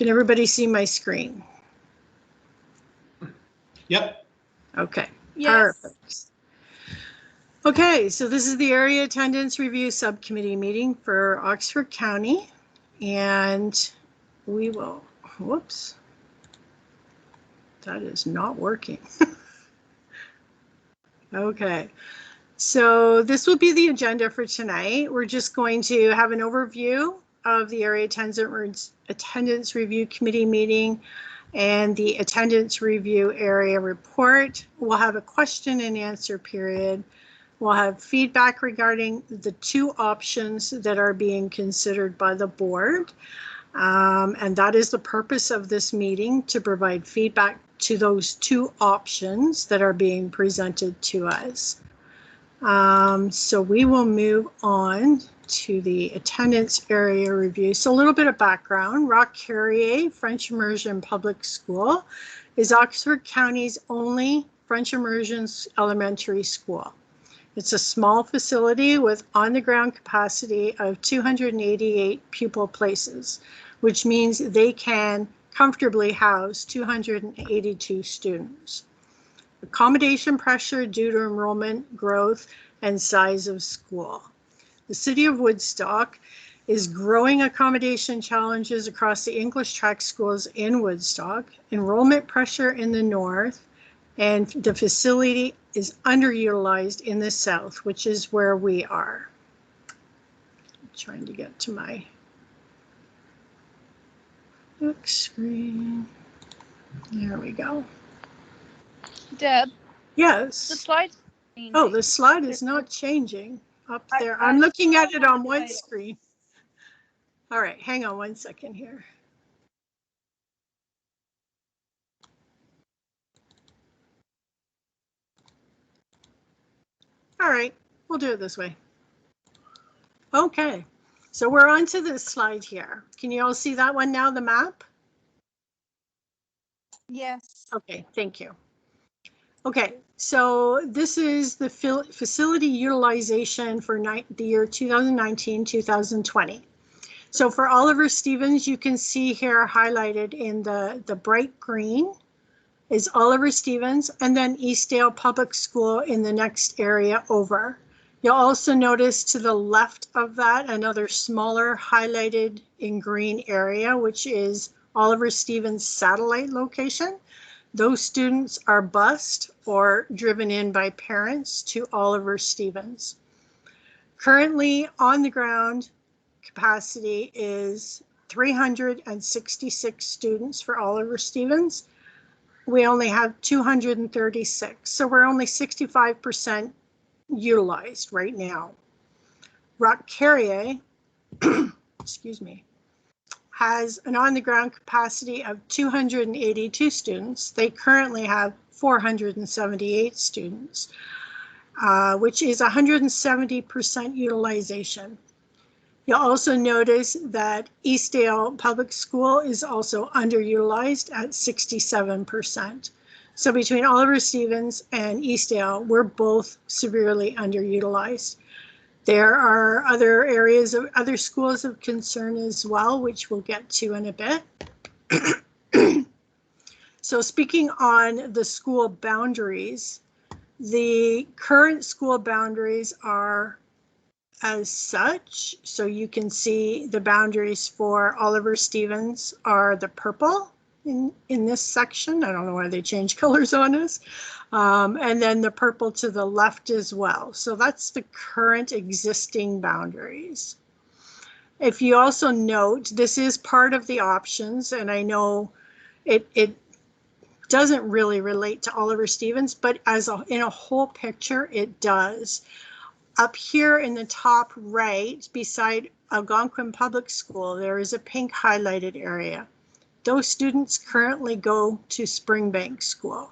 Can everybody see my screen? Yep. Okay. Yes. Perfect. Okay, so this is the Area Attendance Review Subcommittee meeting for Oxford County, and we will, whoops, that is not working. Okay, so this will be the agenda for tonight. We're just going to have an overview of the Area Attendance Review Committee meeting and the Attendance Review Area Report. We'll have a question and answer period. We'll have feedback regarding the two options that are being considered by the board. And that is the purpose of this meeting, to provide feedback to those two options that are being presented to us. So we will move on to the attendance area review. So a little bit of background. Rock-Carrier French Immersion Public School is Oxford County's only French Immersion elementary school. It's a small facility with on-the-ground capacity of 288 pupil places, which means they can comfortably house 282 students. Accommodation pressure due to enrollment growth and size of school. The City of Woodstock is growing accommodation challenges across the English track schools in Woodstock, enrollment pressure in the north, and the facility is underutilized in the south, which is where we are. I'm trying to get to my next screen. There we go. Deb, Yes. the slide's changing. Oh, the slide is not changing up there. I'm looking at it on one screen. All right, hang on one second here. All right, we'll do it this way. Okay, so we're on to this slide here. Can you all see that one now, the map? Yes. Okay, thank you. Okay, so this is the facility utilization for the year 2019-2020. So for Oliver Stevens, you can see here highlighted in the bright green is Oliver Stevens, and then Eastdale Public School in the next area over. You'll also notice to the left of that another smaller highlighted in green area, which is Oliver Stevens satellite location. Those students are bused or driven in by parents to Oliver Stevens. Currently on the ground capacity is 366 students for Oliver Stevens. We only have 236, so we're only 65% utilized right now. Rock-Carrier, excuse me, has an on-the-ground capacity of 282 students. They currently have 478 students, which is 170% utilization. You'll also notice that Eastdale Public School is also underutilized at 67%. So between Oliver Stevens and Eastdale, we're both severely underutilized. There are other areas of other schools of concern as well, which we'll get to in a bit. So speaking on the school boundaries, the current school boundaries are as such. So you can see the boundaries for Oliver Stevens are the purple in this section. I don't know why they changed colors on us. And then the purple to the left as well. So that's the current existing boundaries. If you also note, this is part of the options, and I know it doesn't really relate to Oliver Stevens, but in a whole picture, it does. Up here in the top right, beside Algonquin Public School, there is a pink highlighted area. Those students currently go to Springbank School.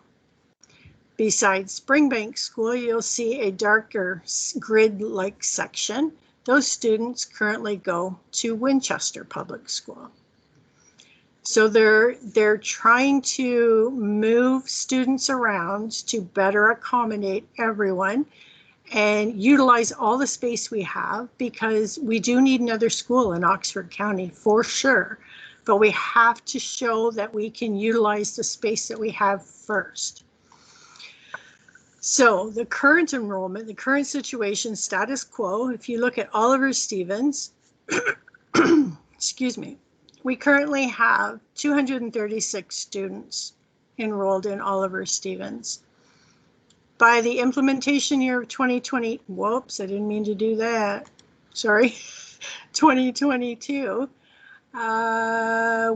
Beside Springbank School, you'll see a darker grid-like section. Those students currently go to Winchester Public School. So they're trying to move students around to better accommodate everyone and utilize all the space we have, because we do need another school in Oxford County for sure. but we have to show that we can utilize the space that we have first. So the current enrollment, the current situation, status quo, if you look at Oliver Stevens, excuse me, we currently have 236 students enrolled in Oliver Stevens. By the implementation year of 2020, whoops, I didn't mean to do that. Sorry, 2022,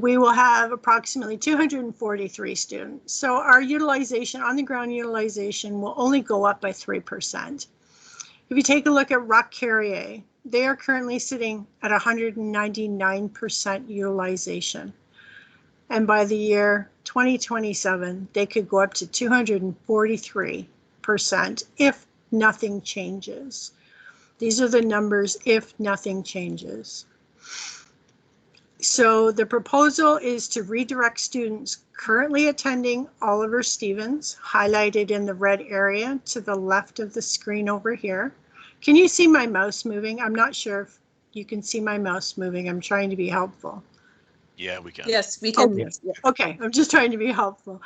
we will have approximately 243 students. So our utilization, on the ground utilization, will only go up by 3%. If you take a look at Rock-Carrier, they are currently sitting at 199% utilization. And by the year 2027, they could go up to 243% if nothing changes. These are the numbers if nothing changes. So the proposal is to redirect students currently attending Oliver Stevens, highlighted in the red area to the left of the screen over here. Can you see my mouse moving? I'm not sure if you can see my mouse moving. I'm trying to be helpful. Yeah, we can. Yes, we can. Okay, okay. I'm just trying to be helpful.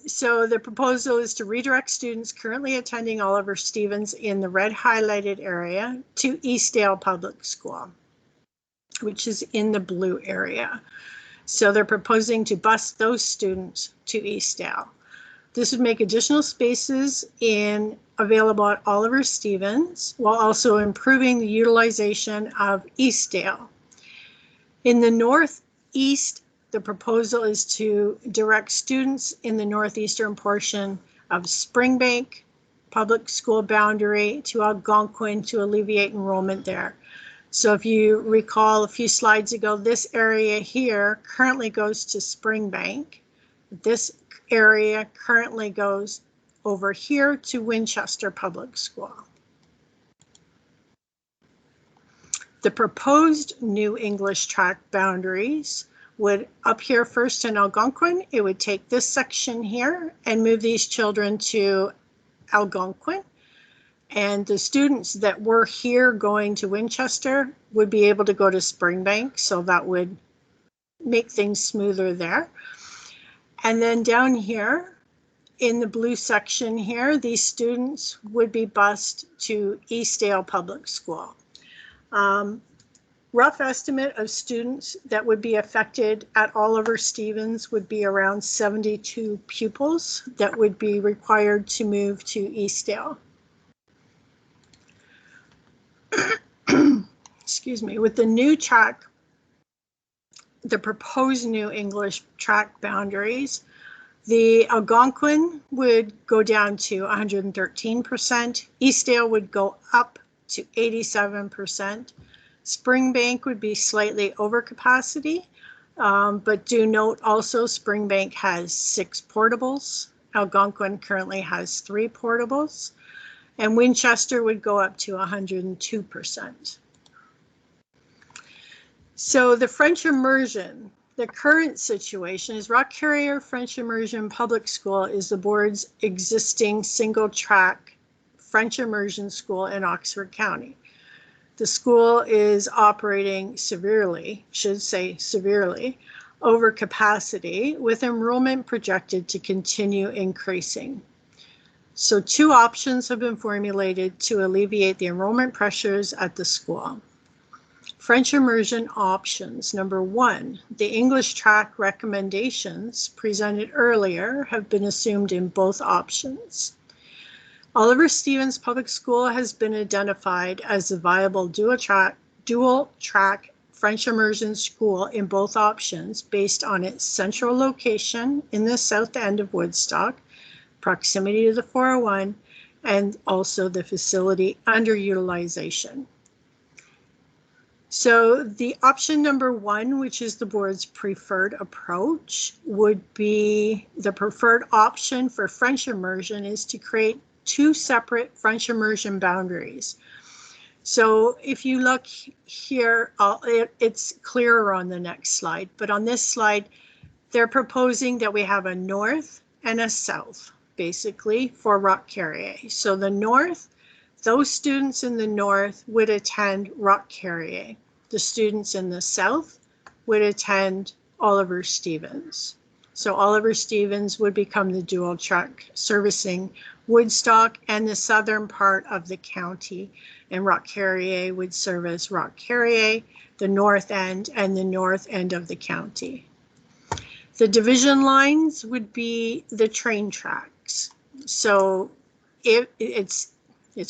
So the proposal is to redirect students currently attending Oliver Stevens in the red highlighted area to Eastdale Public School, which is in the blue area. So they're proposing to bus those students to Eastdale. This would make additional spaces available at Oliver Stevens while also improving the utilization of Eastdale. In the northeast, the proposal is to direct students in the northeastern portion of Springbank Public School boundary to Algonquin to alleviate enrollment there. So if you recall a few slides ago, this area here currently goes to Springbank. This area currently goes over here to Winchester Public School. The proposed new English track boundaries would up here first in Algonquin. It would take this section here and move these children to Algonquin. And the students that were here going to Winchester would be able to go to Springbank. So that would make things smoother there. And then down here in the blue section here, these students would be bused to Eastdale Public School. Rough estimate of students that would be affected at Oliver Stevens would be around 72 pupils that would be required to move to Eastdale. Excuse me. With the new track, the proposed new English track boundaries, the Algonquin would go down to 113%. Eastdale would go up to 87%. Springbank would be slightly over capacity, but do note also Springbank has 6 portables. Algonquin currently has 3 portables, and Winchester would go up to 102%. So the French immersion, the current situation is Rock-Carrier French Immersion Public School is the board's existing single track French immersion school in Oxford County. The school is operating severely, should say severely, over capacity with enrollment projected to continue increasing. So 2 options have been formulated to alleviate the enrollment pressures at the school. French immersion options. Number 1, the English track recommendations presented earlier have been assumed in both options. Oliver Stevens Public School has been identified as a viable dual track French immersion school in both options based on its central location in the south end of Woodstock, proximity to the 401, and also the facility underutilization. So the option number 1, which is the board's preferred approach, would be the preferred option for French immersion is to create 2 separate French immersion boundaries. So if you look here, it's clearer on the next slide, but on this slide, they're proposing that we have a north and a south, basically, for Rock-Carrier. So the north, those students in the north would attend Rock-Carrier. The students in the south would attend Oliver Stevens. So Oliver Stevens would become the dual track servicing Woodstock and the southern part of the county, and Rock Carrier would service Rock Carrier, the north end, and the north end of the county. The division lines would be the train tracks. So it's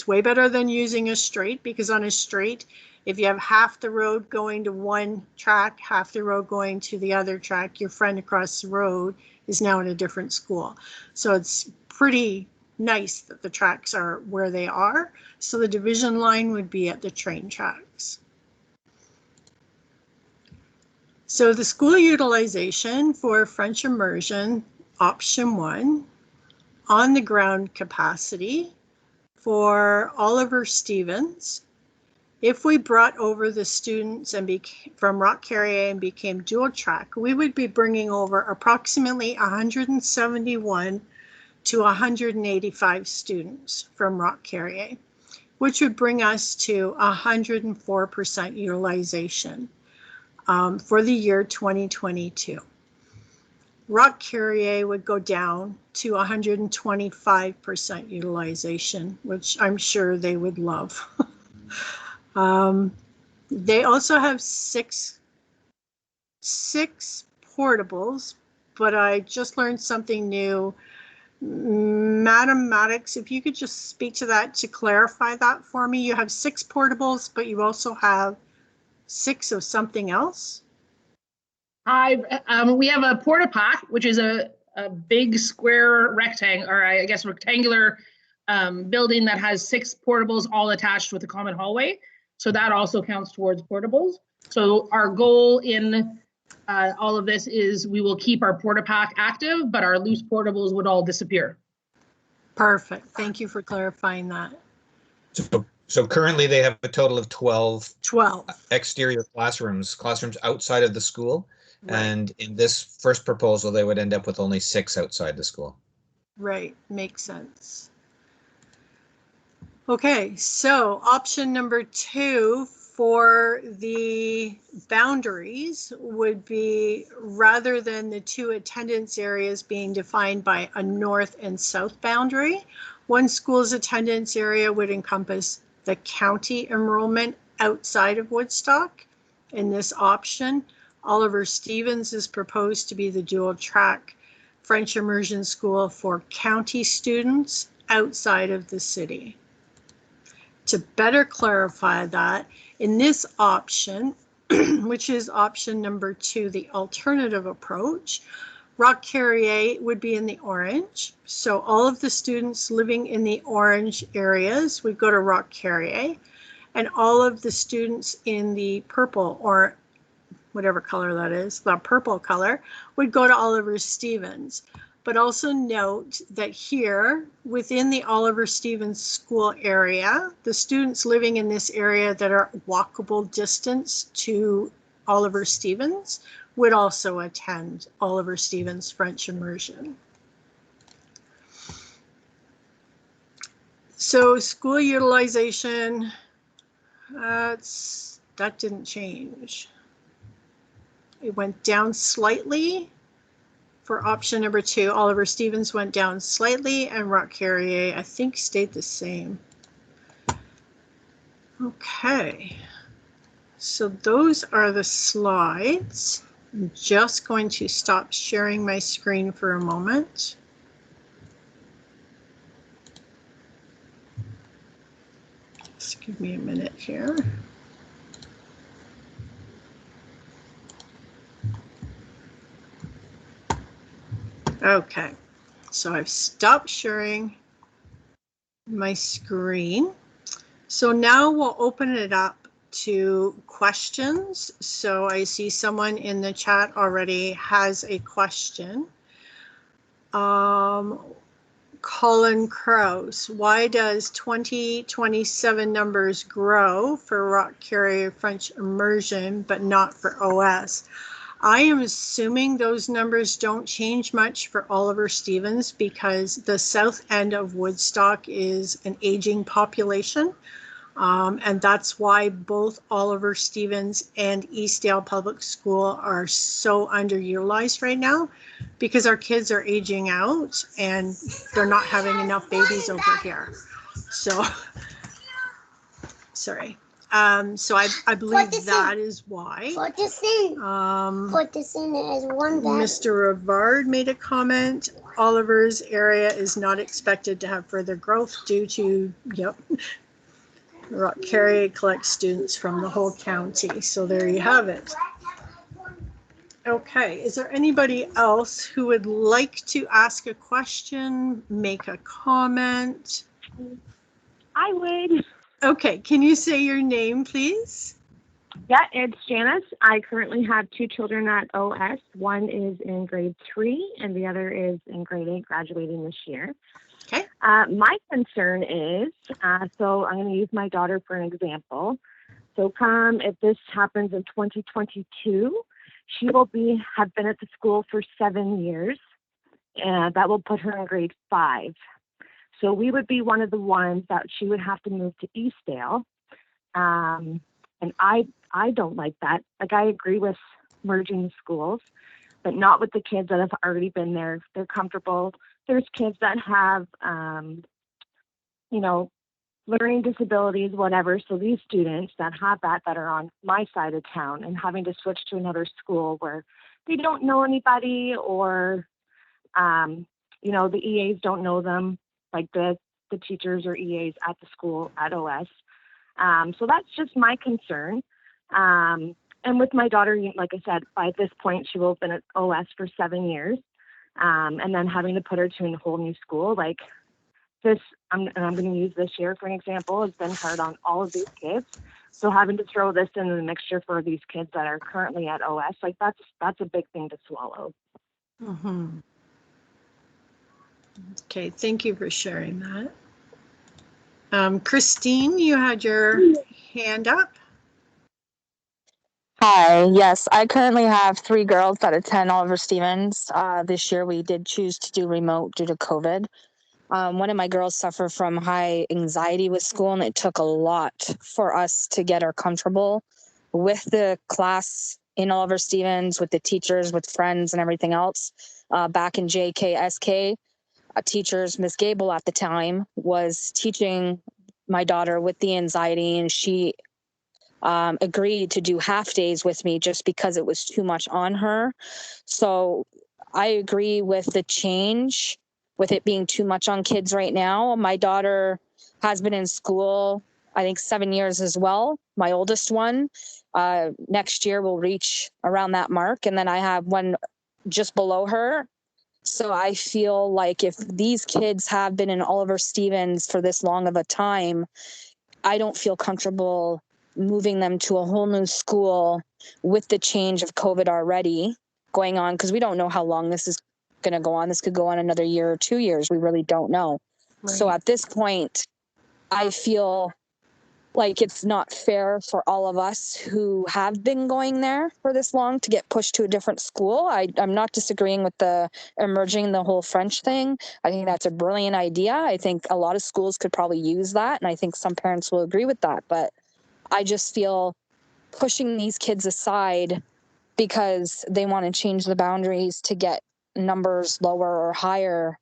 way better than using a straight, because on a straight, if you have half the road going to one track, half the road going to the other track, your friend across the road is now in a different school. So it's pretty nice that the tracks are where they are. So the division line would be at the train tracks. So the school utilization for French immersion, option 1, on the ground capacity for Oliver Stevens. If we brought over the students and from Rock Carrier and became dual track, we would be bringing over approximately 171 to 185 students from Rock Carrier, which would bring us to 104% utilization for the year 2022. Rock Carrier would go down to 125% utilization, which I'm sure they would love. They also have six portables, but I just learned something new. Madam Maddox, if you could just speak to that to clarify that for me. You have 6 portables, but you also have 6 of something else? We have a porta pot, which is a big square rectangle, or I guess rectangular building that has 6 portables all attached with a common hallway. So that also counts towards portables. So our goal in all of this is we will keep our porta pack active, but our loose portables would all disappear. Perfect. Thank you for clarifying that. So currently they have a total of 12 exterior classrooms outside of the school. Right. And in this first proposal, they would end up with only 6 outside the school. Right, makes sense. Okay, so option number 2 for the boundaries would be, rather than the 2 attendance areas being defined by a north and south boundary, one school's attendance area would encompass the county enrollment outside of Woodstock. In this option, Oliver Stevens is proposed to be the dual track French immersion school for county students outside of the city. To better clarify that, in this option, which is option number 2, the alternative approach, Rock Carrier would be in the orange. So all of the students living in the orange areas would go to Rock Carrier, and all of the students in the purple, or whatever color that is, the purple color, would go to Oliver Stevens. But also note that here, within the Oliver Stevens school area, the students living in this area that are walkable distance to Oliver Stevens would also attend Oliver Stevens French immersion. So school utilization, that didn't change. It went down slightly. For option number 2, Oliver Stevens went down slightly, and Rock Carrier, I think, stayed the same. Okay, so those are the slides. I'm just going to stop sharing my screen for a moment. Just give me a minute here. Okay, so I've stopped sharing my screen. So now we'll open it up to questions. So I see someone in the chat already has a question. Colin Krause, why does 2027 numbers grow for Rock Carrier French immersion, but not for OS? I am assuming those numbers don't change much for Oliver Stevens, because the south end of Woodstock is an aging population. And that's why both Oliver Stevens and Eastdale Public School are so underutilized right now, because our kids are aging out and they're not having enough babies over here. So, sorry. So I believe that is why. Put this in. Put this in as one bag. Mr. Rivard made a comment. Oliver's area is not expected to have further growth due to, Rock Carrier collects students from the whole county. So there you have it. Okay, is there anybody else who would like to ask a question, make a comment? I would. Okay, can you say your name, please? Yeah, it's Janice. I currently have 2 children at OS. One is in grade 3 and the other is in grade 8, graduating this year. Okay. My concern is, so I'm going to use my daughter for an example. So if this happens in 2022, she will have been at the school for 7 years, and that will put her in grade 5. So we would be one of the ones that she would have to move to Eastdale. And I don't like that. Like, I agree with merging the schools, but not with the kids that have already been there. They're comfortable. There's kids that have, learning disabilities, whatever. So these students that have that are on my side of town and having to switch to another school where they don't know anybody, or, the EAs don't know them, like the teachers or EAs at the school at OS. So that's just my concern. And with my daughter, like I said, by this point, she will have been at OS for 7 years. And then having to put her to a whole new school, like this, I'm going to use this year for an example, has been hard on all of these kids. So having to throw this into the mixture for these kids that are currently at OS, like that's a big thing to swallow. Mm-hmm. Okay, thank you for sharing that. Christine, you had your hand up. Hi, yes, I currently have 3 girls that attend Oliver Stevens. This year we did choose to do remote due to COVID. One of my girls suffered from high anxiety with school, and it took a lot for us to get her comfortable with the class in Oliver Stevens, with the teachers, with friends and everything else. Back in JKSK, teachers, Miss Gable at the time, was teaching my daughter with the anxiety, and she agreed to do half days with me just because it was too much on her. So I agree with the change, with it being too much on kids right now. My daughter has been in school, I think 7 years as well. My oldest one, next year will reach around that mark. And then I have one just below her. So I feel like if these kids have been in Oliver Stevens for this long of a time, I don't feel comfortable moving them to a whole new school with the change of COVID already going on, because we don't know how long this is going to go on. This could go on another year or 2 years. We really don't know. Right. So at this point, I feel like it's not fair for all of us who have been going there for this long to get pushed to a different school. I'm not disagreeing with the emerging the whole French thing. I think that's a brilliant idea. I think a lot of schools could probably use that, and I think some parents will agree with that. But I just feel pushing these kids aside because they want to change the boundaries to get numbers lower or higher.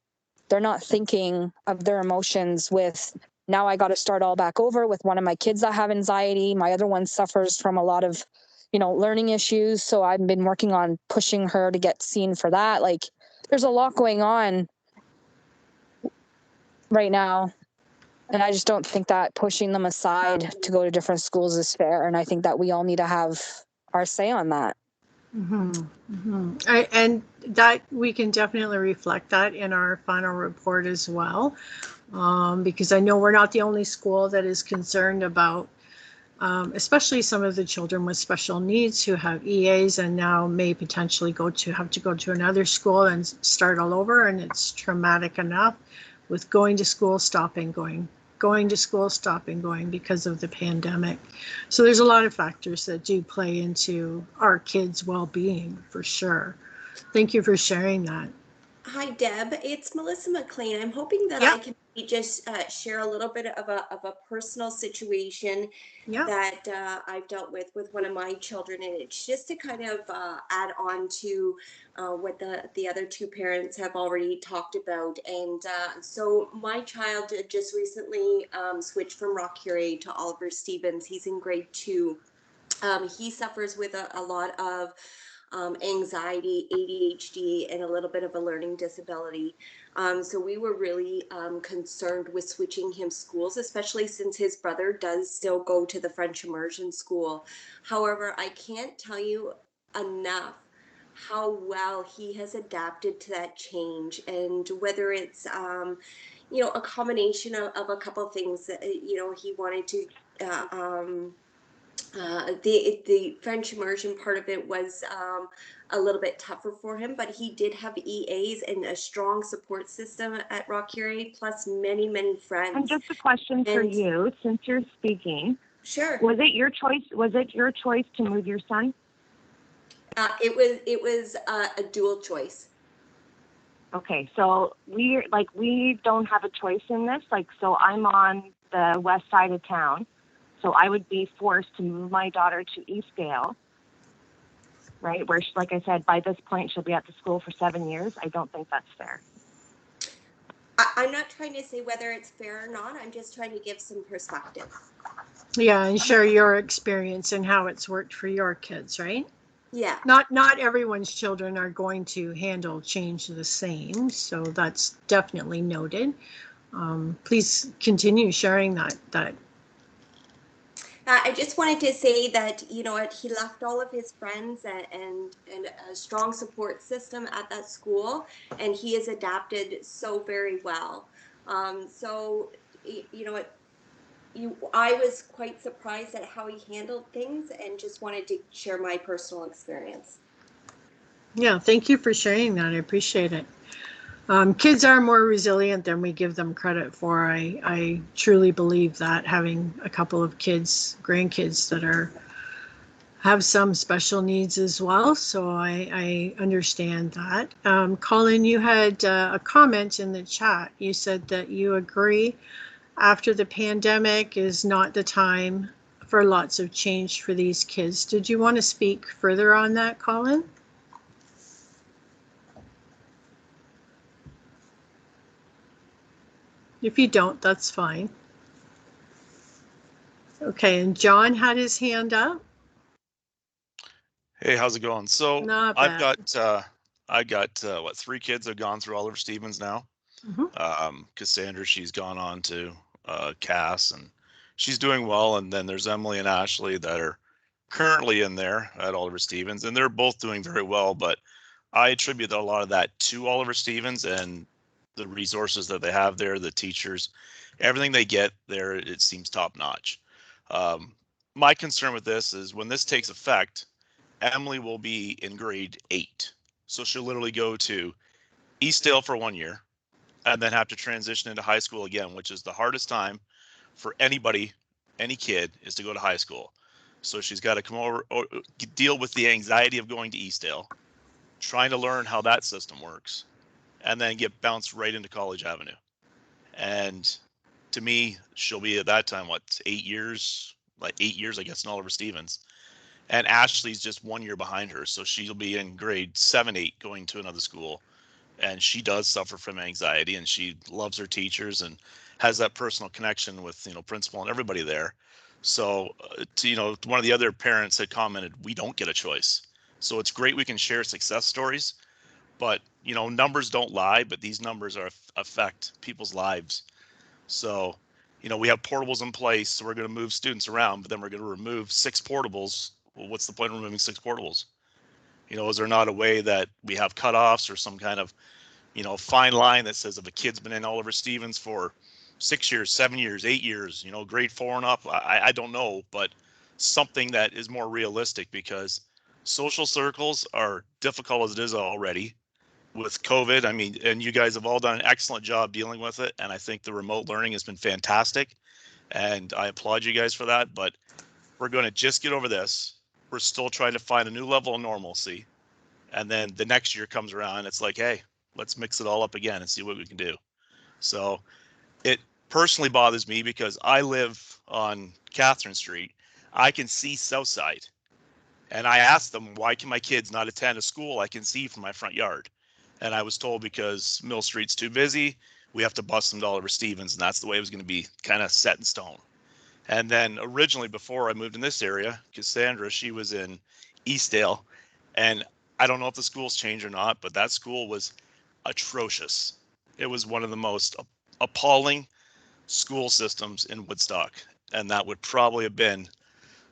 They're not thinking of their emotions with, now I got to start all back over with one of my kids that have anxiety. My other one suffers from a lot of, learning issues. So I've been working on pushing her to get seen for that. Like, there's a lot going on right now. And I just don't think that pushing them aside to go to different schools is fair. And I think that we all need to have our say on that. Mm-hmm. Mm-hmm. And that we can definitely reflect that in our final report as well. Because I know we're not the only school that is concerned about, especially some of the children with special needs who have EAs and now may potentially have to go to another school and start all over. And it's traumatic enough with going to school, stopping going to school, stopping going because of the pandemic. So there's a lot of factors that do play into our kids' well-being for sure. Thank you for sharing that. Hi, Deb. It's Melissa McLean. I'm hoping that I can just share a little bit of a personal situation that I've dealt with one of my children, and it's just to kind of add on to what the other two parents have already talked about. And so my child just recently switched from Rock Curie to Oliver Stevens. He's in grade 2. He suffers with a lot of anxiety, ADHD, and a little bit of a learning disability. So we were really concerned with switching him schools, especially since his brother does still go to the French immersion school. However, I can't tell you enough how well he has adapted to that change, and whether it's a combination of a couple of things that he wanted to the French immersion part of it was a little bit tougher for him, but he did have EAs and a strong support system at Rock Curie, plus many, many friends. And just a question for you, since you're speaking. Sure. Was it your choice? Was it your choice to move your son? It was a dual choice. Okay, so we don't have a choice in this. So I'm on the west side of town. So I would be forced to move my daughter to Eastdale, right? Where, like I said, by this point, she'll be at the school for 7 years. I don't think that's fair. I'm not trying to say whether it's fair or not. I'm just trying to give some perspective. Yeah, and share your experience and how it's worked for your kids, right? Yeah. Not everyone's children are going to handle change the same, so that's definitely noted. Please continue sharing that. I just wanted to say that, he left all of his friends and a strong support system at that school, and he has adapted so very well. So, I was quite surprised at how he handled things, and just wanted to share my personal experience. Yeah, thank you for sharing that. I appreciate it. Kids are more resilient than we give them credit for. I truly believe that, having a couple of grandkids that have some special needs as well. So I understand that. Colin, you had a comment in the chat. You said that you agree after the pandemic is not the time for lots of change for these kids. Did you want to speak further on that, Colin? If you don't, that's fine. Okay, and John had his hand up. Hey, how's it going? So Not I've bad. I got what, 3 kids have gone through Oliver Stevens now. Cassandra, she's gone on to Cass, and she's doing well. And then there's Emily and Ashley that are currently in there at Oliver Stevens, and they're both doing very well. But I attribute a lot of that to Oliver Stevens and the resources that they have there, the teachers, everything they get there, it seems top notch. My concern with this is when this takes effect, Emily will be in grade 8. So she'll literally go to Eastdale for 1 year and then have to transition into high school again, which is the hardest time for anybody, any kid, is to go to high school. So she's got to come over, deal with the anxiety of going to Eastdale, trying to learn how that system works, and then get bounced right into College Avenue. And to me, she'll be at that time, 8 years, I guess, in Oliver Stevens. And Ashley's just 1 year behind her. So she'll be in grade 7, 8 going to another school. And she does suffer from anxiety, and she loves her teachers and has that personal connection with, principal and everybody there. So, one of the other parents had commented, we don't get a choice. So it's great we can share success stories, but, numbers don't lie, but these numbers affect people's lives. So, we have portables in place, so we're going to move students around, but then we're going to remove 6 portables. Well, what's the point of removing 6 portables? Is there not a way that we have cutoffs or some kind of, fine line that says if a kid's been in Oliver Stevens for 6 years, 7 years, 8 years, grade 4 and up, I don't know, but something that is more realistic, because social circles are difficult as it is already with COVID. I mean, and you guys have all done an excellent job dealing with it. And I think the remote learning has been fantastic. And I applaud you guys for that, but we're going to just get over this. We're still trying to find a new level of normalcy. And then the next year comes around, it's like, hey, let's mix it all up again and see what we can do. So it personally bothers me because I live on Catherine Street. I can see Southside. And I asked them, why can my kids not attend a school I can see from my front yard? And I was told because Mill Street's too busy, we have to bus them to Oliver Stevens, and that's the way it was going to be kind of set in stone. And then originally, before I moved in this area, Cassandra, she was in Eastdale, and I don't know if the school's changed or not, but that school was atrocious. It was one of the most appalling school systems in Woodstock, and that would probably have been,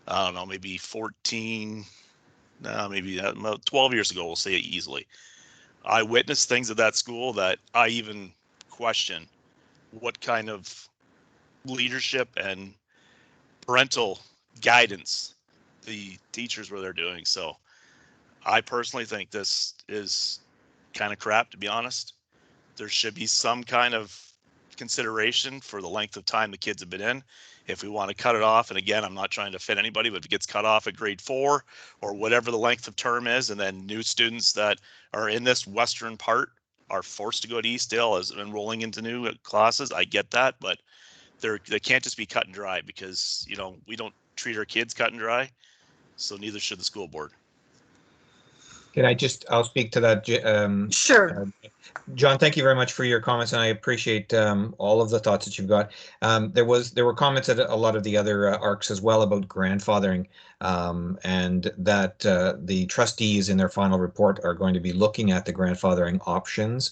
I don't know, maybe 14, maybe 12 years ago, we'll say it easily. I witnessed things at that school that I even question what kind of leadership and parental guidance the teachers were there doing. So I personally think this is kind of crap, to be honest. There should be some kind of consideration for the length of time the kids have been in. If we want to cut it off, and again, I'm not trying to fit anybody, but if it gets cut off at grade 4 or whatever the length of term is, and then new students that are in this western part are forced to go to Eastdale as enrolling into new classes, I get that, but they can't just be cut and dry, because we don't treat our kids cut and dry, so neither should the school board. I'll speak to that. Sure. John, thank you very much for your comments, and I appreciate all of the thoughts that you've got. There were comments at a lot of the other ARCs as well about grandfathering, and that the trustees in their final report are going to be looking at the grandfathering options,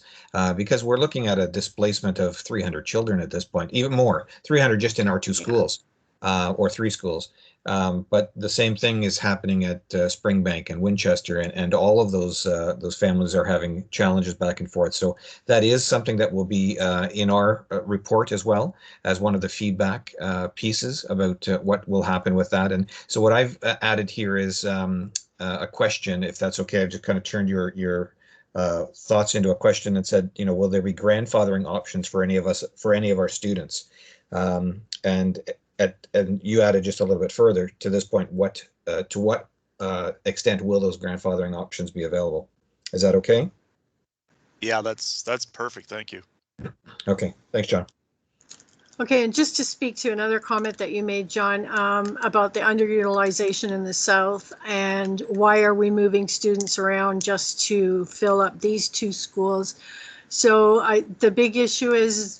because we're looking at a displacement of 300 children at this point, even more, 300 just in our 2 schools, or 3 schools. But the same thing is happening at Springbank and Winchester, and all of those families are having challenges back and forth. So that is something that will be in our report as well as one of the feedback pieces about what will happen with that. And so what I've added here is a question, if that's okay. I've just kind of turned your thoughts into a question and said, will there be grandfathering options for any of our students? And you added just a little bit further to this point, to what extent will those grandfathering options be available? Is that okay? Yeah, that's perfect. Thank you. Okay, thanks, John. Okay, and just to speak to another comment that you made, John, about the underutilization in the South, and why are we moving students around just to fill up these 2 schools? So the big issue is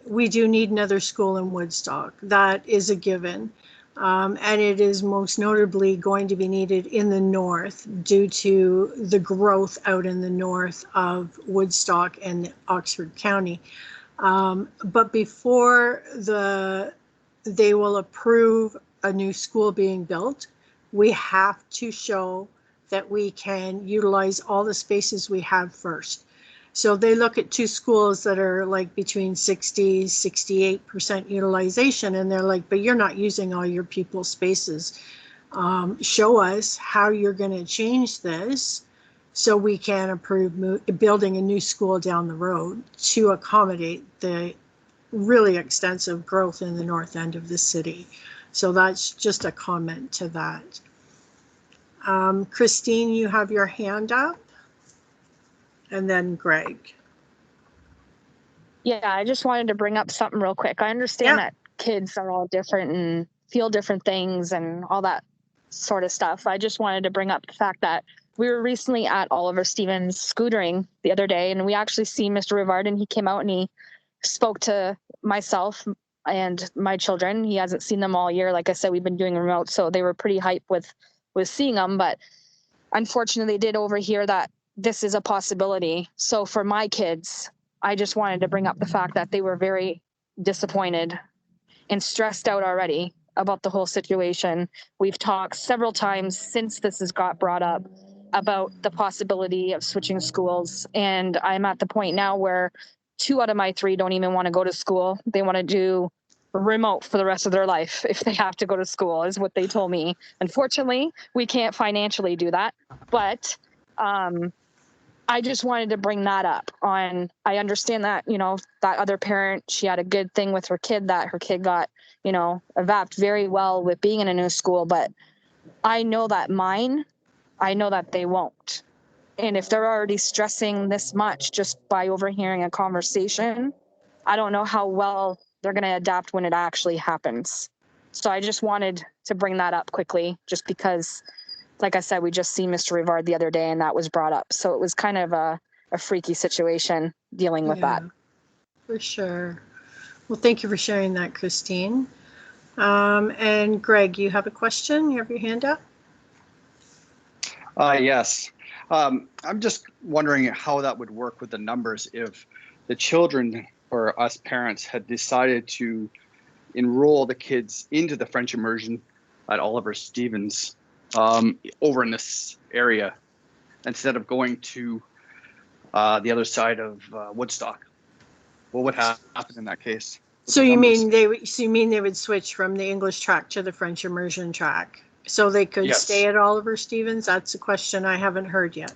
we do need another school in Woodstock. That is a given. And it is most notably going to be needed in the north due to the growth out in the north of Woodstock and Oxford County. But before they will approve a new school being built, we have to show that we can utilize all the spaces we have first. So they look at 2 schools that are like between 60, 68% utilization, and they're like, but you're not using all your pupil spaces. Show us how you're going to change this so we can approve building a new school down the road to accommodate the really extensive growth in the north end of the city. So that's just a comment to that. Christine, you have your hand up. And then Greg. Yeah, I just wanted to bring up something real quick. I understand that kids are all different and feel different things and all that sort of stuff. I just wanted to bring up the fact that we were recently at Oliver Stevens scootering the other day, and we actually see Mr. Rivard, and he came out and he spoke to myself and my children. He hasn't seen them all year. Like I said, we've been doing remote, so they were pretty hyped with seeing them. But unfortunately, they did overhear that this is a possibility. So for my kids, I just wanted to bring up the fact that they were very disappointed and stressed out already about the whole situation. We've talked several times since this has got brought up about the possibility of switching schools. And I'm at the point now where 2 out of my 3 don't even want to go to school. They want to do remote for the rest of their life if they have to go to school, is what they told me. Unfortunately, we can't financially do that. But I just wanted to bring that up. I understand that, that other parent, she had a good thing with her kid, that her kid got, adapted very well with being in a new school. But I know that they won't. And if they're already stressing this much just by overhearing a conversation, I don't know how well they're going to adapt when it actually happens. So I just wanted to bring that up quickly, just because, like I said, we just seen Mr. Rivard the other day and that was brought up. So it was kind of a freaky situation dealing with that. For sure. Well, thank you for sharing that, Christine. And Greg, you have a question? You have your hand up? Yes. I'm just wondering how that would work with the numbers if the children or us parents had decided to enroll the kids into the French immersion at Oliver Stevens over in this area instead of going to the other side of Woodstock. What would happen in that case? So you mean they would switch from the English track to the French immersion track, so they could stay at Oliver Stevens? That's a question I haven't heard yet.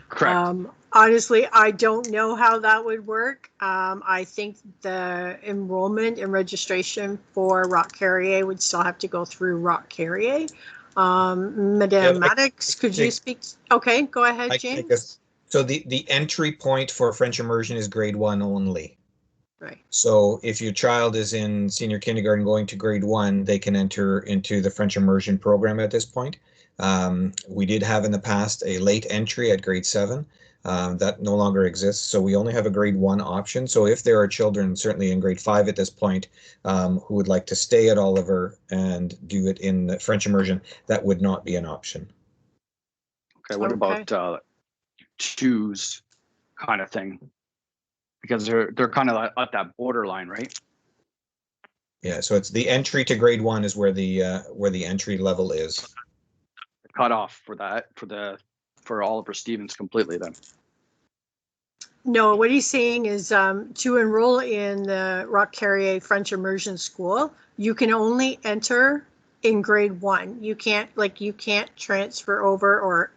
Correct. Honestly, I don't know how that would work. I think the enrollment and registration for Rock Carrier would still have to go through Rock Carrier. Madame Maddox, could you speak? Okay, go ahead, James. So the entry point for French immersion is grade 1 only. Right. So if your child is in senior kindergarten going to grade 1, they can enter into the French immersion program at this point. We did have in the past a late entry at grade 7. That no longer exists. So we only have a grade 1 option. So if there are children, certainly in grade 5 at this point, who would like to stay at Oliver and do it in the French immersion, that would not be an option. Okay, what about choose kind of thing? Because they're kind of at that borderline, right? Yeah, so it's the entry to grade 1 is where the entry level is. The cutoff for Oliver Stevens completely then. No, what he's saying is to enroll in the Rock Carrier French immersion school, you can only enter in grade 1. You can't transfer over or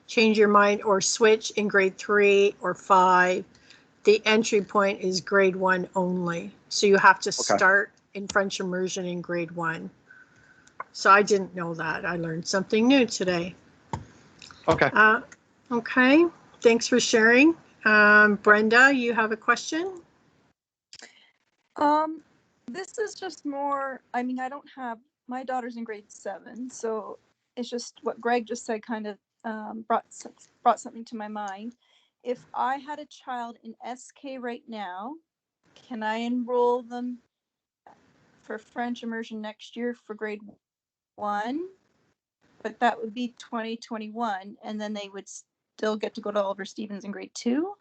change your mind or switch in grade 3 or 5. The entry point is grade 1 only. So you have to start in French immersion in grade 1. So I didn't know that. I learned something new today. Okay. Okay. Thanks for sharing. Brenda, you have a question? This is just more, I mean, I don't have, my daughter's in grade 7, so it's just what Greg just said kind of brought something to my mind. If I had a child in SK right now, can I enroll them for French immersion next year for grade 1? But that would be 2021, and then they would still get to go to Oliver Stevens in grade 2?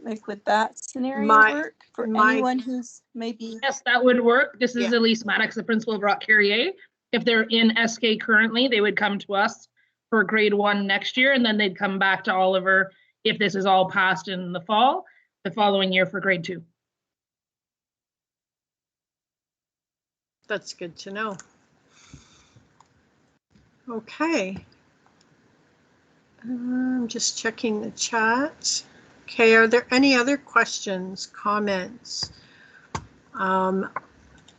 Like, would that scenario work for anyone who's maybe? Yes, that would work. This is Elise Maddox, the principal of Rock Carrier. If they're in SK currently, they would come to us for grade 1 next year, and then they'd come back to Oliver if this is all passed in the fall, the following year for grade 2. That's good to know. Okay. I'm just checking the chat. Okay, are there any other questions, comments?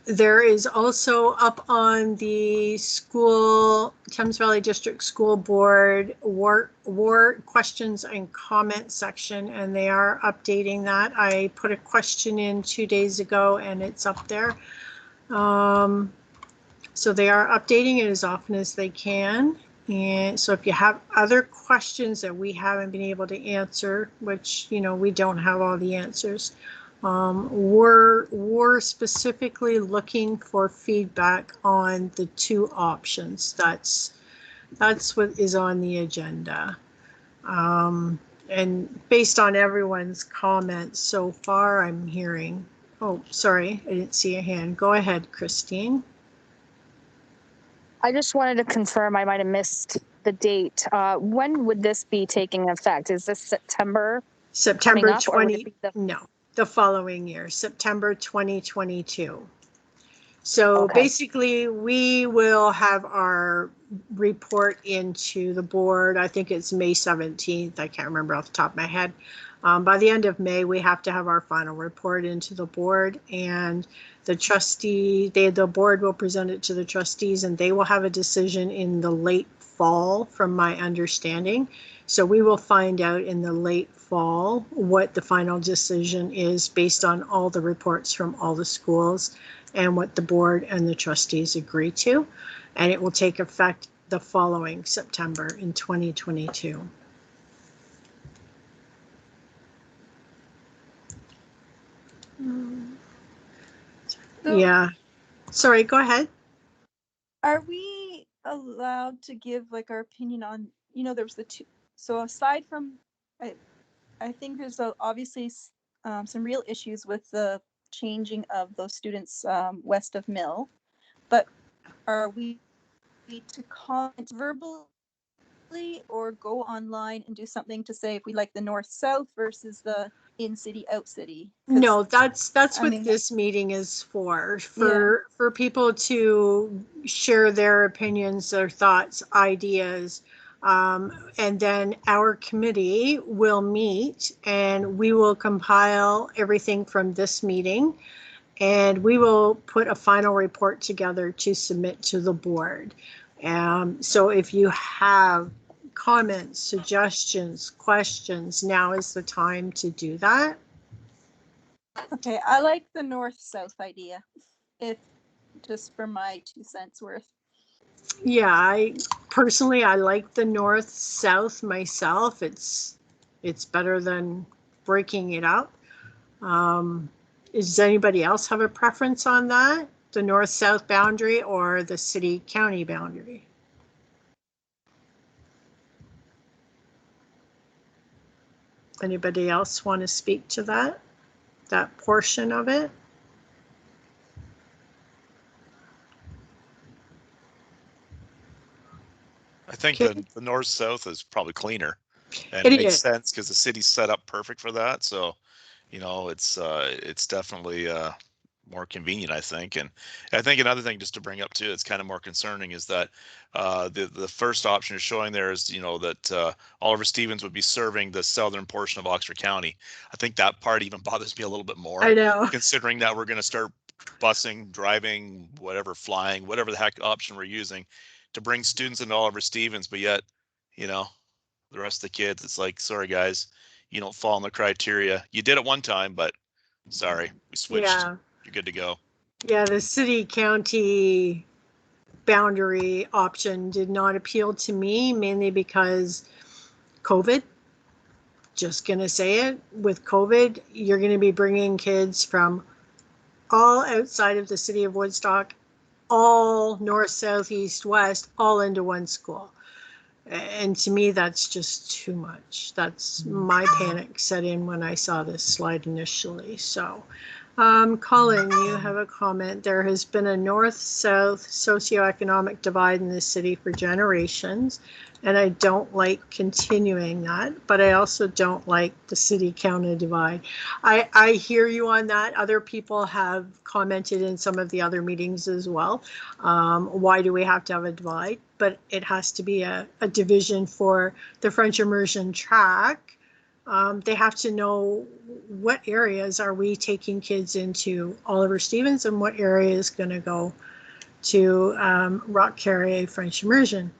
There is also up on the Thames Valley District School Board war questions and comment section, and they are updating that. I put a question in 2 days ago and it's up there. So they are updating it as often as they can. And so if you have other questions that we haven't been able to answer, which, we don't have all the answers, we're specifically looking for feedback on the 2 options. That's what is on the agenda. And based on everyone's comments so far, I'm hearing, oh, sorry, I didn't see a hand. Go ahead, Christine. I just wanted to confirm, I might have missed the date. When would this be taking effect? Is this September? September 20, no, the following year, September 2022. So basically we will have our report into the board. I think it's May 17th. I can't remember off the top of my head. By the end of May, we have to have our final report into the board, and the board will present it to the trustees, and they will have a decision in the late fall, from my understanding. So we will find out in the late fall what the final decision is based on all the reports from all the schools and what the board and the trustees agree to. And it will take effect the following September in 2022. So Yeah. Sorry, go ahead. are we allowed to give like our opinion on, there was the two, so aside from, I think there's obviously some real issues with the changing of those students west of Mill, but are we to comment verbally or go online and do something to say if we like the north-south versus the in-city, out-city? No, that's what this meeting is for people to share their opinions, their thoughts, ideas. And then our committee will meet and we will compile everything from this meeting, and we will put a final report together to submit to the board. So if you have comments, suggestions, questions, now is the time to do that. Okay, I like the north-south idea, if just for my 2 cents worth. Yeah, I like the north-south myself. It's better than breaking it up. Does anybody else have a preference on that? The north-south boundary or the city-county boundary? Anybody else want to speak to that portion of it? I think the north-south is probably cleaner, and It it makes is. sense because the city's set up perfect for that. So, it's definitely more convenient, I think. And I think another thing just to bring up too, it's kind of more concerning, is that the first option is showing there is, that Oliver Stevens would be serving the southern portion of Oxford County. I think that part even bothers me a little bit more. I know. Considering that we're going to start busing, driving, whatever, flying, whatever the heck option we're using to bring students into Oliver Stevens, but yet, the rest of the kids, it's like, sorry guys, you don't fall in the criteria. You did it one time, but sorry, we switched. Yeah. You're good to go. Yeah, the city-county boundary option did not appeal to me, mainly because COVID. Just going to say it. With COVID, you're going to be bringing kids from all outside of the city of Woodstock, all north, south, east, west, all into one school. And to me, that's just too much. That's my panic set in when I saw this slide initially. So, Colin, you have a comment. There has been a north-south socioeconomic divide in this city for generations, and I don't like continuing that, but I also don't like the city-county divide. I hear you on that. Other people have commented in some of the other meetings as well. Why do we have to have a divide? But it has to be a division for the French immersion track. They have to know what areas are we taking kids into Oliver Stevens and what area is going to go to Rock Carrier French immersion.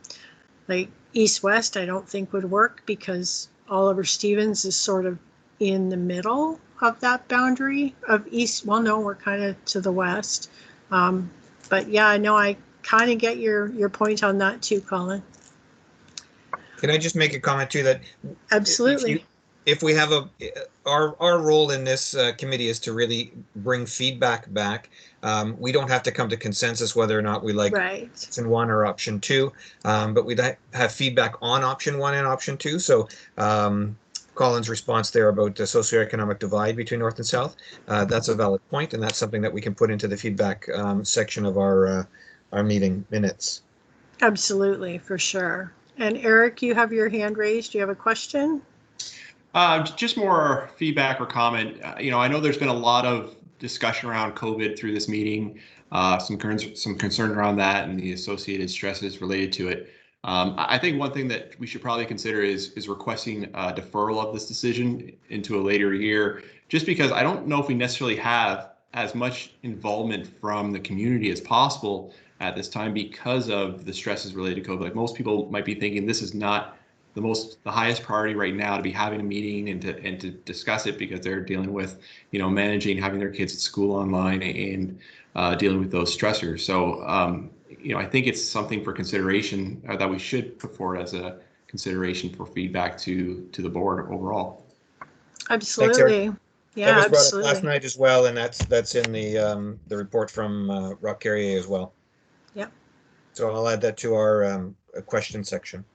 Like east-west, I don't think would work because Oliver Stevens is sort of in the middle of that boundary of east. Well, no, we're kind of to the west. But yeah, I know I kind of get your point on that too, Colin. Can I just make a comment too that absolutely, if we have our role in this committee is to really bring feedback back. We don't have to come to consensus whether or not we like option 1 or option 2, but we'd have feedback on option 1 and option 2. So Colin's response there about the socioeconomic divide between north and south, that's a valid point, and that's something that we can put into the feedback section of our meeting minutes. Absolutely, for sure. And Eric, you have your hand raised. Do you have a question? Just more feedback or comment. I know there's been a lot of discussion around COVID through this meeting, some concern around that and the associated stresses related to it. I think one thing that we should probably consider is requesting a deferral of this decision into a later year, just because I don't know if we necessarily have as much involvement from the community as possible at this time because of the stresses related to COVID. Like most people might be thinking this is not the highest priority right now to be having a meeting and to discuss it, because they're dealing with, managing having their kids at school online and dealing with those stressors. So I think it's something for consideration that we should put forward as a consideration for feedback to the board overall. Absolutely. Yeah, that was brought absolutely. up last night as well, and that's in the report from Rock Carrier as well. Yep. So I'll add that to our question section.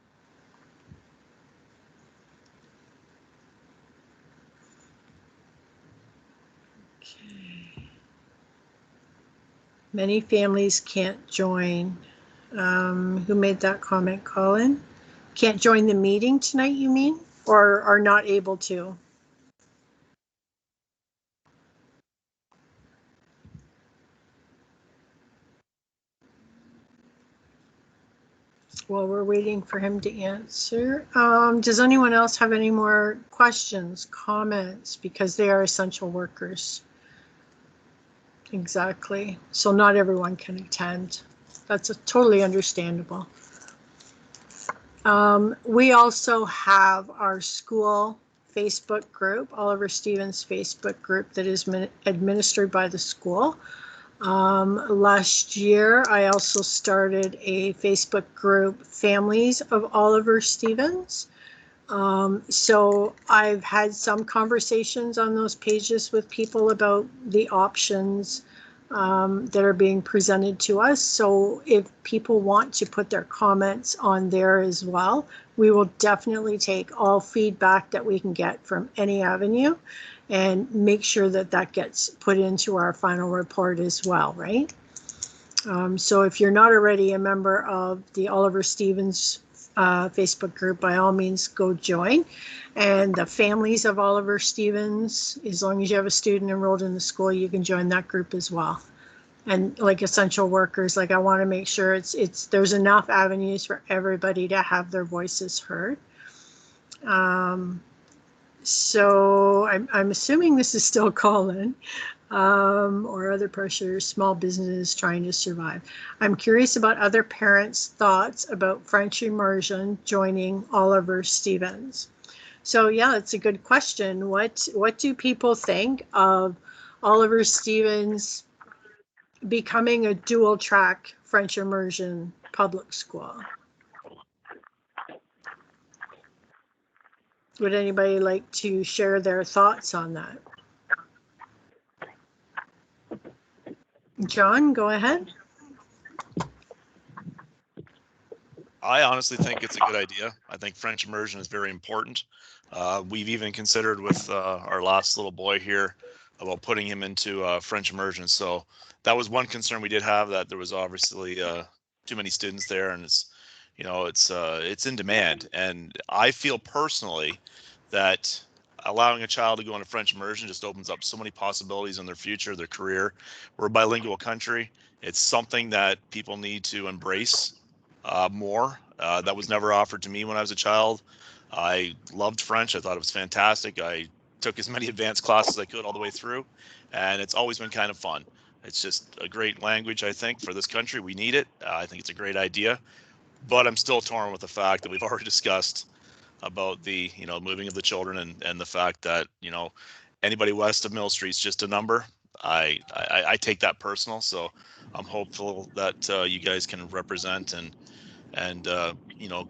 Okay. Many families can't join. Who made that comment, Colin? Can't join the meeting tonight, you mean? Or are not able to? Well, we're waiting for him to answer. Does anyone else have any more questions, comments? Because they are essential workers. Exactly. So not everyone can attend. That's totally understandable. We also have our school Facebook group, Oliver Stevens Facebook group, that is administered by the school. Last year, I also started a Facebook group, Families of Oliver Stevens. So I've had some conversations on those pages with people about the options that are being presented to us. So if people want to put their comments on there as well, we will definitely take all feedback that we can get from any avenue and make sure that that gets put into our final report as well, right? So if you're not already a member of the Oliver Stevens Facebook group, by all means go join. And the Families of Oliver Stevens, as long as you have a student enrolled in the school, you can join that group as well. And like essential workers, like I want to make sure there's enough avenues for everybody to have their voices heard. So I'm assuming this is still Colin, or other pressures, small business trying to survive. I'm curious about other parents' thoughts about French immersion joining Oliver Stevens. So yeah, it's a good question. What do people think of Oliver Stevens becoming a dual track French immersion public school? Would anybody like to share their thoughts on that? John, go ahead. I honestly think it's a good idea. I think French immersion is very important. We've even considered with our last little boy here about putting him into French immersion. So that was one concern we did have, that there was obviously too many students there, and it's in demand. And I feel personally that allowing a child to go into French immersion just opens up so many possibilities in their future, their career. We're a bilingual country. It's something that people need to embrace more. That was never offered to me when I was a child. I loved French. I thought it was fantastic. I took as many advanced classes as I could all the way through, and it's always been kind of fun. It's just a great language, I think, for this country. We need it. I think it's a great idea, but I'm still torn with the fact that we've already discussed about the moving of the children, and the fact that anybody west of Mill Street is just a number. I take that personal, so I'm hopeful that you guys can represent and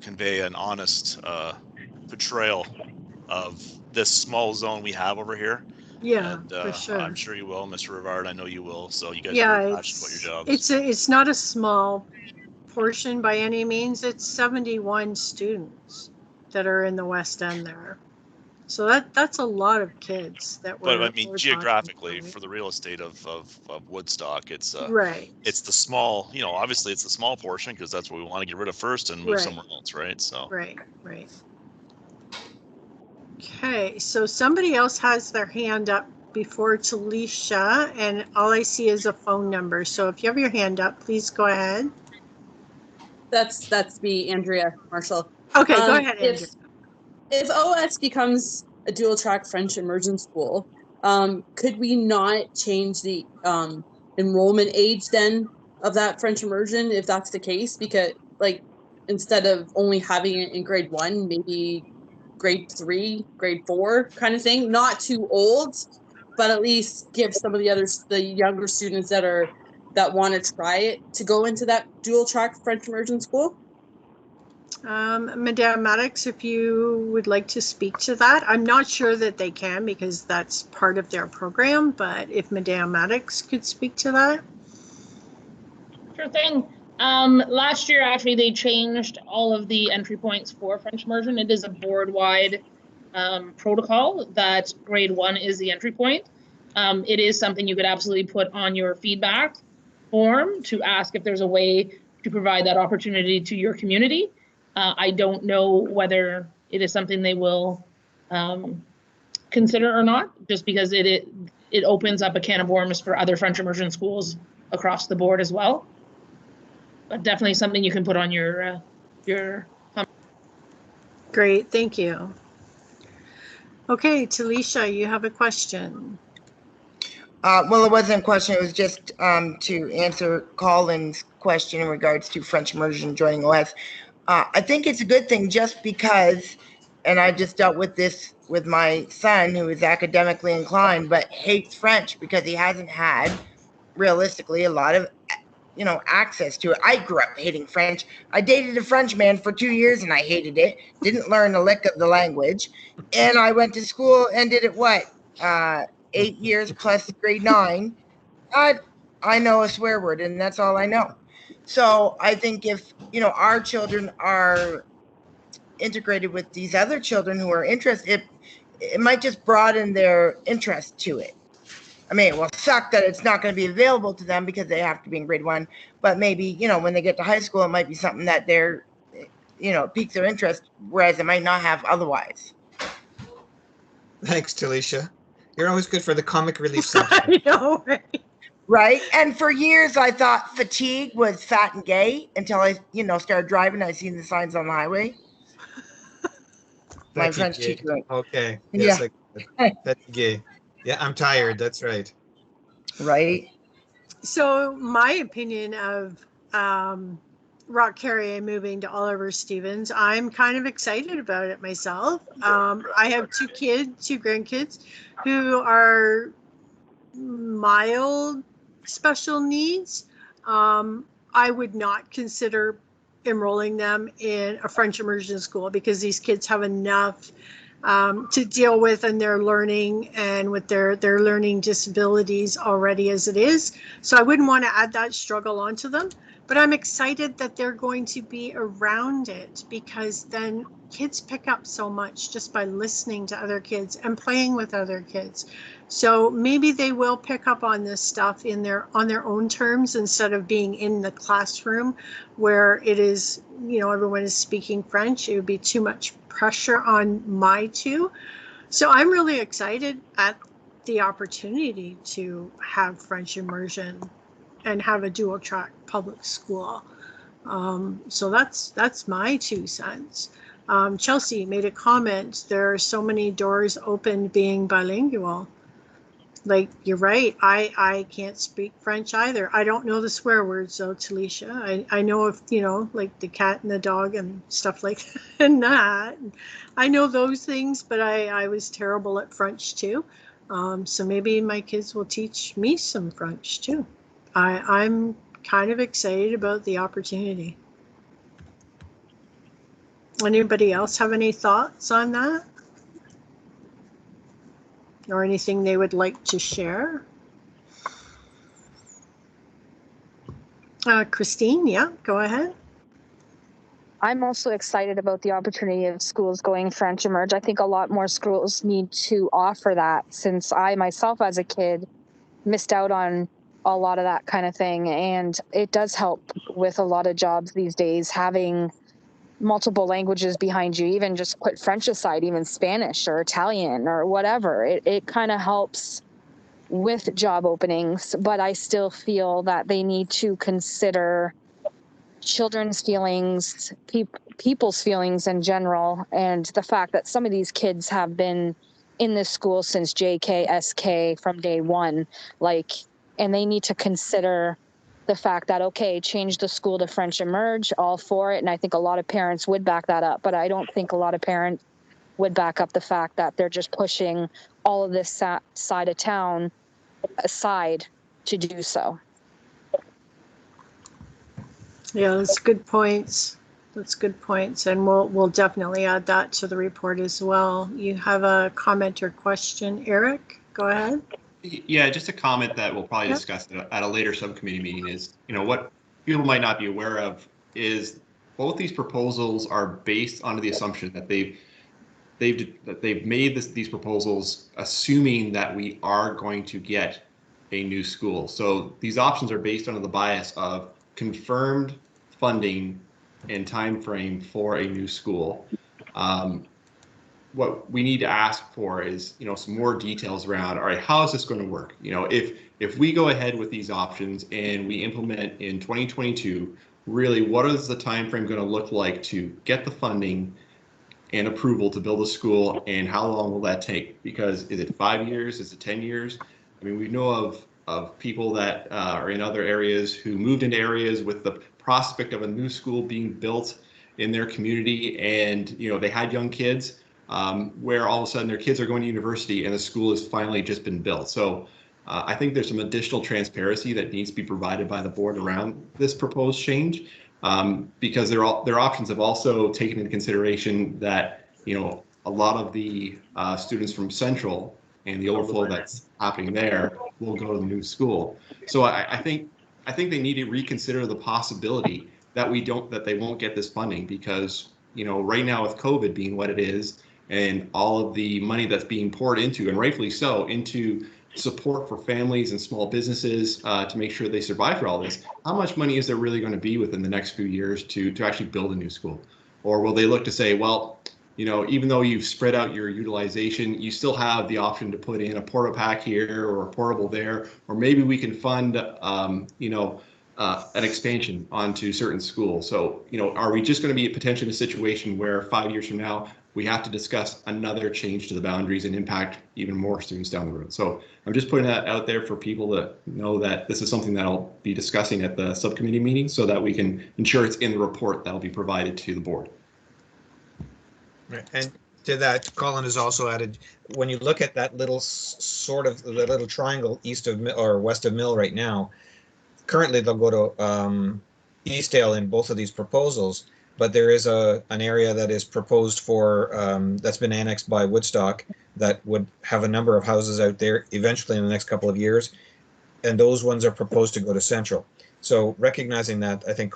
convey an honest portrayal of this small zone we have over here. Yeah, and for sure. I'm sure you will, Mr. Rivard. I know you will. So you guys Yeah, are very passionate about your jobs. it's not a small portion by any means. It's 71 students that are in the West End there. So that's a lot of kids that we're. But I mean, geographically, about, right? for the real estate of Woodstock, it's Right. It's the small, obviously it's the small portion, because that's what we want to get rid of first and move Right. somewhere else, right? So Right. Okay, so somebody else has their hand up before Talisha, and all I see is a phone number. So if you have your hand up, please go ahead. That's me, Andrea Marshall. Okay, go ahead, Andrea. If OS becomes a dual track French immersion school, could we not change the enrollment age then of that French immersion if that's the case? Because like instead of only having it in grade 1, maybe grade 3, grade 4 kind of thing, not too old, but at least give some of the younger students that want to try it to go into that dual track French immersion school. Madame Maddox, if you would like to speak to that. I'm not sure that they can because that's part of their program, but if Madame Maddox could speak to that. Sure thing. Last year, actually, they changed all of the entry points for French immersion. It is a board-wide protocol that grade 1 is the entry point. It is something you could absolutely put on your feedback form to ask if there's a way to provide that opportunity to your community. I don't know whether it is something they will consider or not, just because it opens up a can of worms for other French immersion schools across the board as well. But definitely something you can put on your Great, thank you. Okay, Talisha, you have a question. Well, it wasn't a question. It was just to answer Colin's question in regards to French immersion joining OS. I think it's a good thing just because, and I just dealt with this with my son who is academically inclined but hates French because he hasn't had realistically a lot of access to it. I grew up hating French. I dated a French man for 2 years and I hated it. Didn't learn a lick of the language. And I went to school and did it 8 years plus grade 9. I know a swear word and that's all I know. So I think if our children are integrated with these other children who are interested, it might just broaden their interest to it. I mean, it will suck that it's not going to be available to them because they have to be in grade 1, but maybe, when they get to high school, it might be something that they're, piques their interest, whereas it might not have otherwise. Thanks, Talisha. You're always good for the comic relief section. I know, right? Right. And for years, I thought fatigue was fat and gay until I, started driving. I seen the signs on the highway. My French teacher. Okay. Yes, yeah. Fatigue. Yeah, I'm tired. That's right. Right. So my opinion of Rock Carrier moving to Oliver Stevens, I'm kind of excited about it myself. I have two grandkids who are mild special needs. I would not consider enrolling them in a French immersion school because these kids have enough to deal with in their learning and with their learning disabilities already as it is. So I wouldn't want to add that struggle onto them. But I'm excited that they're going to be around it because then kids pick up so much just by listening to other kids and playing with other kids. So maybe they will pick up on this stuff on their own terms instead of being in the classroom where it is, everyone is speaking French. It would be too much pressure on my two. So I'm really excited at the opportunity to have French immersion and have a dual track public school. So that's my 2 cents. Chelsea made a comment, there are so many doors open being bilingual. Like, you're right, I can't speak French either. I don't know the swear words though, Talisha. I know of, like the cat and the dog and stuff like that. And that. I know those things, but I was terrible at French too. So maybe my kids will teach me some French too. I'm kind of excited about the opportunity. Anybody else have any thoughts on that? Or anything they would like to share? Christine, yeah, go ahead. I'm also excited about the opportunity of schools going French Emerge. I think a lot more schools need to offer that since I myself as a kid missed out on a lot of that kind of thing. And it does help with a lot of jobs these days, having multiple languages behind you, even just put French aside, even Spanish or Italian or whatever. It kind of helps with job openings, but I still feel that they need to consider children's feelings, people's feelings in general, and the fact that some of these kids have been in this school since JK, SK from day one, like, and they need to consider the fact that, okay, change the school to French Emerge, all for it. And I think a lot of parents would back that up, but I don't think a lot of parents would back up the fact that they're just pushing all of this side of town aside to do so. Yeah, that's good points. That's good points. And we'll definitely add that to the report as well. You have a comment or question, Eric? Go ahead. Yeah, just a comment that we'll probably discuss at a later subcommittee meeting is, what people might not be aware of is both these proposals are based on the assumption that they've made these proposals assuming that we are going to get a new school. So these options are based on the bias of confirmed funding and time frame for a new school. What we need to ask for is, some more details around, all right, how is this going to work? If we go ahead with these options and we implement in 2022, really, what is the time frame going to look like to get the funding and approval to build a school, and how long will that take? Because is it 5 years? Is it 10 years? I mean, we know of people that are in other areas who moved into areas with the prospect of a new school being built in their community, and they had young kids where all of a sudden their kids are going to university and the school has finally just been built. So I think there's some additional transparency that needs to be provided by the board around this proposed change. Because their options have also taken into consideration that a lot of the students from Central and the overflow that's happening there will go to the new school. So I think they need to reconsider the possibility that they won't get this funding, because right now with COVID being what it is and all of the money that's being poured into, and rightfully so, into support for families and small businesses to make sure they survive for all this, how much money is there really going to be within the next few years to actually build a new school? Or will they look to say, well, even though you've spread out your utilization, you still have the option to put in a porta pack here or a portable there, or maybe we can fund an expansion onto certain schools. So are we just going to be potentially in a situation where 5 years from now we have to discuss another change to the boundaries and impact even more students down the road? So I'm just putting that out there for people to know that this is something that I'll be discussing at the subcommittee meeting, so that we can ensure it's in the report that will be provided to the board. Right. And to that, Colin has also added, when you look at that little the little triangle east of or west of Mill right now, currently they'll go to Eastdale in both of these proposals, but there is an area that is proposed for that's been annexed by Woodstock that would have a number of houses out there eventually in the next couple of years, and those ones are proposed to go to Central. So recognizing that, I think,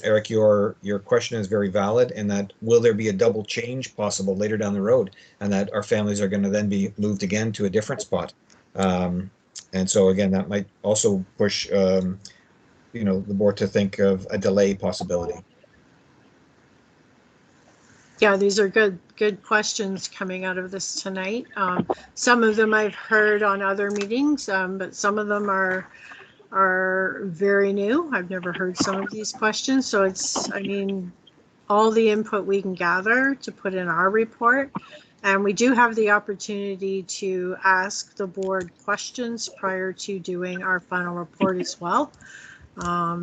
Eric, your question is very valid, and that will there be a double change possible later down the road, and that our families are going to then be moved again to a different spot. And so again, that might also push the board to think of a delay possibility. Yeah, these are good questions coming out of this tonight. Some of them I've heard on other meetings, but some of them are very new. I've never heard some of these questions. So all the input we can gather to put in our report. And we do have the opportunity to ask the board questions prior to doing our final report as well.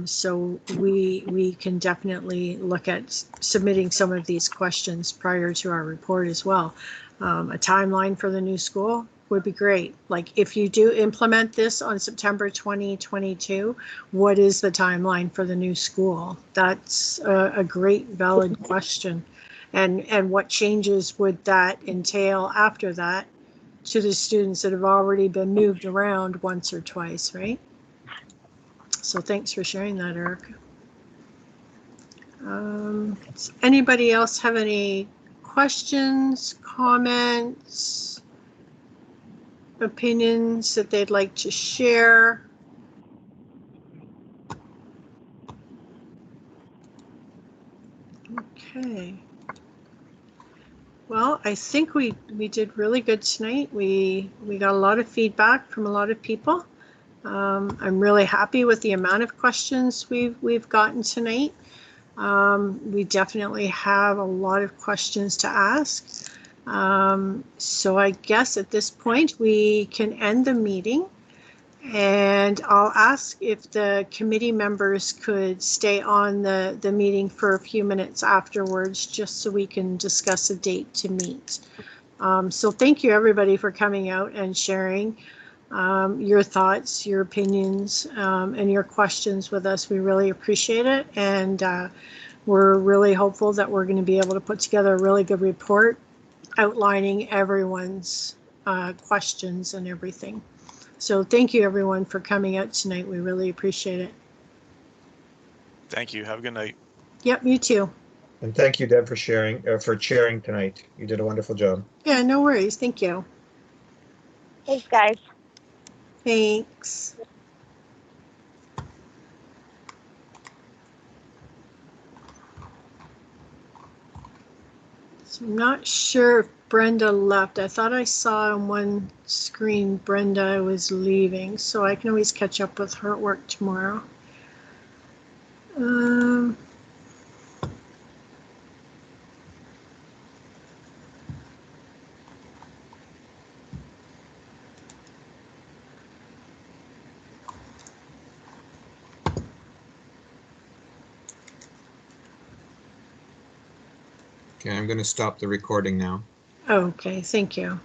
So we can definitely look at submitting some of these questions prior to our report as well. A timeline for the new school would be great. Like, if you do implement this on September 2022, what is the timeline for the new school? That's a great valid question. And what changes would that entail after that to the students that have already been moved around once or twice, right? So thanks for sharing that, Eric. Does anybody else have any questions, comments, opinions that they'd like to share? Okay. Well, I think we did really good tonight. We got a lot of feedback from a lot of people, I'm really happy with the amount of questions we've gotten tonight. We definitely have a lot of questions to ask. So I guess at this point we can end the meeting, and I'll ask if the committee members could stay on the meeting for a few minutes afterwards, just so we can discuss a date to meet. So thank you everybody for coming out and sharing your thoughts, your opinions, and your questions with us. We really appreciate it, and we're really hopeful that we're going to be able to put together a really good report outlining everyone's questions and everything. So thank you everyone for coming out tonight. We really appreciate it. Thank you. Have a good night. Yep, you too. And thank you, Deb, for chairing tonight. You did a wonderful job. Yeah, no worries. Thank you. Thanks, guys. Thanks. So I'm not sure if Brenda left. I thought I saw on one screen Brenda was leaving, so I can always catch up with her at work tomorrow. Okay, I'm going to stop the recording now. Okay, thank you.